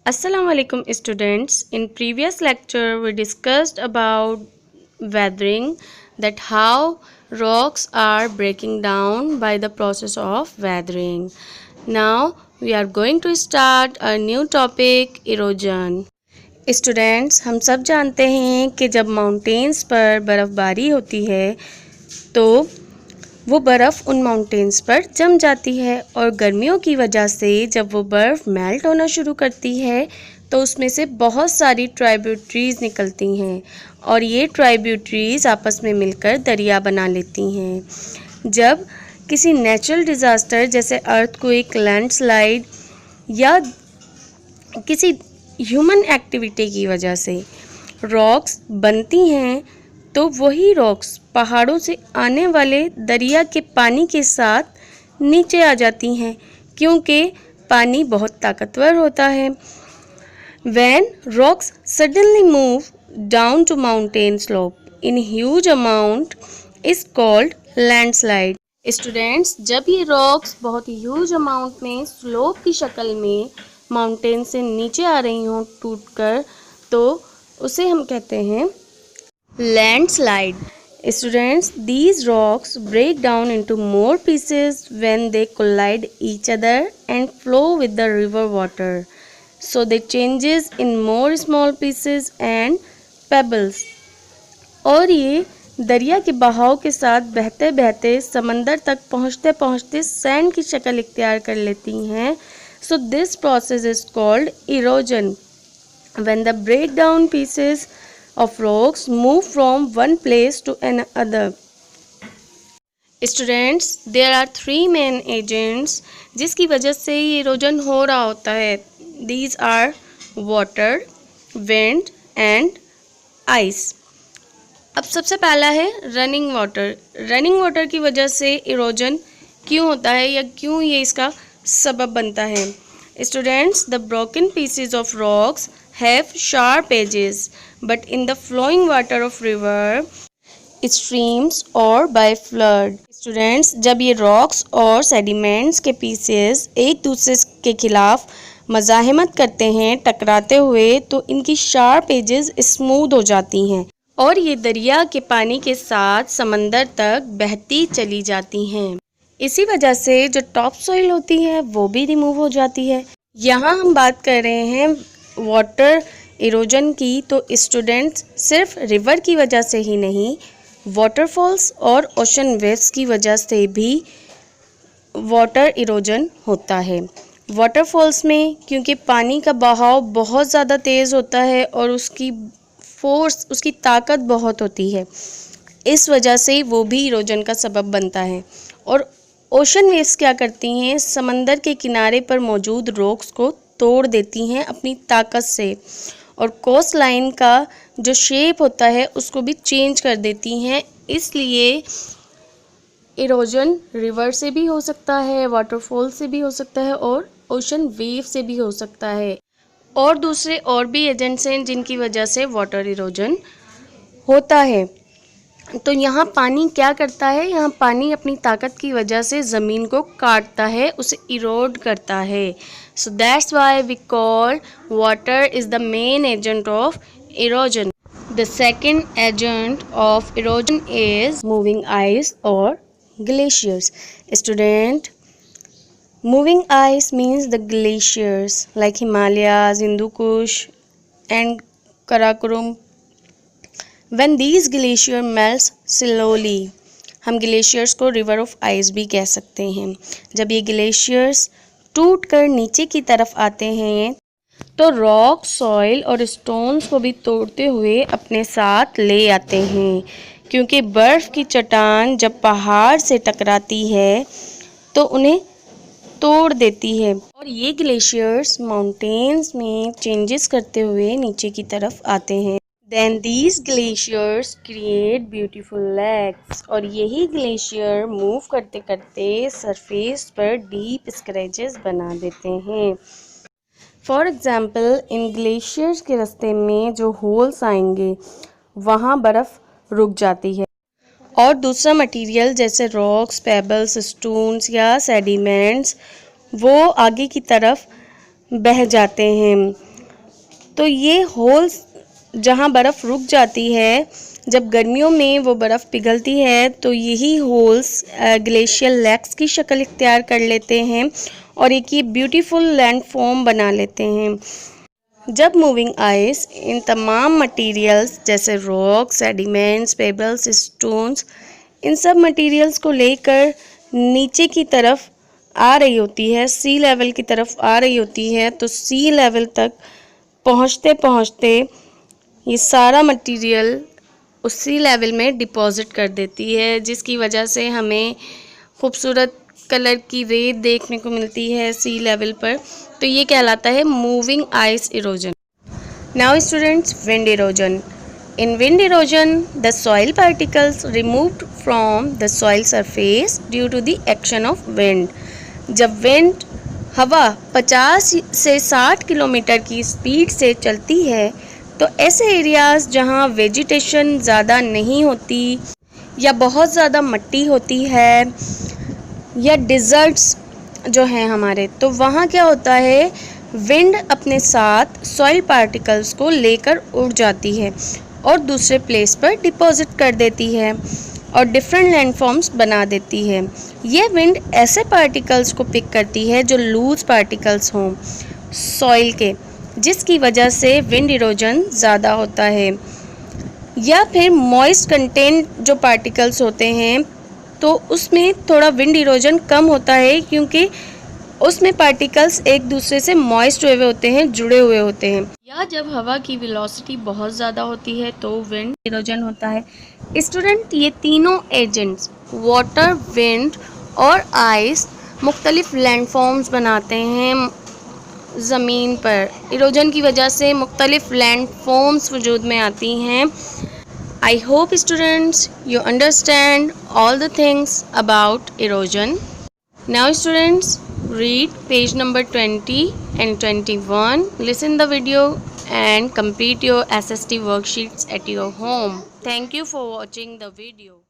Assalamu alaikum students. In previous lecture we discussed about weathering, that how rocks are breaking down by the process of weathering. Now we are going to start a new topic, erosion. Students, हम सब जानते हैं कि जब mountains पर बर्फ़बारी होती है तो वो बर्फ़ उन माउंटेन्स पर जम जाती है और गर्मियों की वजह से जब वो बर्फ़ मेल्ट होना शुरू करती है तो उसमें से बहुत सारी ट्राइब्यूटरीज़ निकलती हैं और ये ट्राइब्यूटरीज़ आपस में मिलकर दरिया बना लेती हैं। जब किसी नेचुरल डिज़ास्टर जैसे अर्थक्वेक, लैंडस्लाइड या किसी ह्यूमन एक्टिविटी की वजह से रॉक्स बनती हैं तो वही रॉक्स पहाड़ों से आने वाले दरिया के पानी के साथ नीचे आ जाती हैं क्योंकि पानी बहुत ताकतवर होता है। When rocks suddenly move down to mountain slope in huge amount is called landslide. Students, जब ये रॉक्स बहुत ह्यूज अमाउंट में स्लोप की शक्ल में माउंटेन से नीचे आ रही हों टूटकर, तो उसे हम कहते हैं landslide. Students, these rocks break down into more pieces when they collide each other and flow with the river water. So they changes in more small pieces and pebbles. और ये दरिया के बहाव के साथ बहते बहते समंदर तक पहुँचते पहुँचते सैंड की शक्ल इख्तियार कर लेती हैं. So this process is called erosion. When the breakdown pieces of rocks move from one place to another. Students, there are three main agents जिसकी वजह से ये इरोजन हो रहा होता है. These are water, wind and ice. अब सबसे पहला है रनिंग वाटर. रनिंग वाटर की वजह से इरोजन क्यों होता है या क्यों ये इसका सबब बनता है. Students, the broken pieces of rocks have sharp edges, but in the flowing water of river, streams or by flood. Students, जब ये rocks और sediments के pieces एक दूसरे के खिलाफ मज़ाहमत करते हैं टकराते हुए, तो इनकी sharp edges smooth हो जाती हैं और ये दरिया के पानी के साथ समंदर तक बहती चली जाती हैं. इसी वजह से जो टॉप सॉइल होती है वो भी रिमूव हो जाती है. यहाँ हम बात कर रहे हैं वाटर इरोजन की, तो स्टूडेंट्स सिर्फ रिवर की वजह से ही नहीं, वाटरफॉल्स और ओशन वेव्स की वजह से भी वाटर इरोजन होता है. वाटरफॉल्स में क्योंकि पानी का बहाव बहुत ज़्यादा तेज़ होता है और उसकी फोर्स, उसकी ताकत बहुत होती है, इस वजह से वो भी इरोजन का सबब बनता है. और ओशन वेव्स क्या करती हैं, समंदर के किनारे पर मौजूद रॉक्स को तोड़ देती हैं अपनी ताकत से और कोस्ट लाइन का जो शेप होता है उसको भी चेंज कर देती हैं. इसलिए इरोजन रिवर से भी हो सकता है, वाटरफॉल से भी हो सकता है और ओशन वेव से भी हो सकता है. और दूसरे और भी एजेंट्स हैं जिनकी वजह से वाटर इरोजन होता है. तो यहाँ पानी क्या करता है, यहाँ पानी अपनी ताकत की वजह से ज़मीन को काटता है, उसे इरोड करता है. So that's why we call water is the main agent of erosion. The second agent of erosion is moving ice or glaciers. Student, moving ice means the glaciers like Himalayas, Hindu Kush and Karakoram. When these glacier melts slowly, हम glaciers को river of ice भी कह सकते हैं. जब ये glaciers टूट कर नीचे की तरफ आते हैं तो रॉक, सॉइल और स्टोन्स को भी तोड़ते हुए अपने साथ ले आते हैं, क्योंकि बर्फ़ की चट्टान जब पहाड़ से टकराती है तो उन्हें तोड़ देती है और ये ग्लेशियर्स माउंटेन्स में चेंजेस करते हुए नीचे की तरफ आते हैं. Then these glaciers create beautiful lakes और यही ग्लेशियर मूव करते करते सरफेस पर डीप स्क्रैचेस बना देते हैं. फॉर एग्ज़ाम्पल, इन ग्लेशियर्स के रास्ते में जो होल्स आएंगे वहाँ बर्फ़ रुक जाती है और दूसरा मटेरियल जैसे रॉक्स, पेबल्स, स्टोन्स या सेडिमेंट्स वो आगे की तरफ बह जाते हैं. तो ये होल्स जहाँ बर्फ़ रुक जाती है, जब गर्मियों में वो बर्फ़ पिघलती है तो यही होल्स ग्लेशियल लैक्स की शक्ल इख्तियार कर लेते हैं और एक ये ब्यूटीफुल लैंडफॉर्म बना लेते हैं। जब मूविंग आइस इन तमाम मटेरियल्स जैसे रॉक, सेडिमेंट्स, पेबल्स, स्टोन्स, इन सब मटेरियल्स को लेकर नीचे की तरफ आ रही होती है, सी लेवल की तरफ आ रही होती है, तो सी लेवल तक पहुँचते पहुँचते ये सारा मटेरियल उसी लेवल में डिपॉजिट कर देती है, जिसकी वजह से हमें खूबसूरत कलर की रेत देखने को मिलती है सी लेवल पर। तो ये कहलाता है moving ice erosion. Now students, wind erosion. In wind erosion the soil particles removed from the soil surface due to the action of wind. जब विंड हवा 50 से 60 किलोमीटर की स्पीड से चलती है तो ऐसे एरियाज़ जहाँ वेजिटेशन ज़्यादा नहीं होती या बहुत ज़्यादा मिट्टी होती है या डिज़र्ट्स जो हैं हमारे, तो वहाँ क्या होता है, विंड अपने साथ सॉइल पार्टिकल्स को लेकर उड़ जाती है और दूसरे प्लेस पर डिपॉजिट कर देती है और डिफरेंट लैंडफॉर्म्स बना देती है। ये विंड ऐसे पार्टिकल्स को पिक करती है जो लूज पार्टिकल्स हों सॉइल के, जिसकी वजह से विंड इरोजन ज़्यादा होता है। या फिर मॉइस्ट कंटेंट जो पार्टिकल्स होते हैं तो उसमें थोड़ा विंड इरोजन कम होता है, क्योंकि उसमें पार्टिकल्स एक दूसरे से मॉइस्ट हुए होते हैं, जुड़े हुए होते हैं। या जब हवा की वेलोसिटी बहुत ज़्यादा होती है तो विंड इरोजन होता है। स्टूडेंट, ये तीनों एजेंट्स वाटर, विंड और आइस मुख्तलिफ लैंडफॉर्म्स बनाते हैं ज़मीन पर। इरोजन की वजह से मुख्तलिफ लैंडफॉर्म्स वजूद में आती हैं। I hope students you understand all the things about erosion. Now students, read page number 20 and 21. Listen the video and complete your SST worksheets at your home. Thank you for watching the video.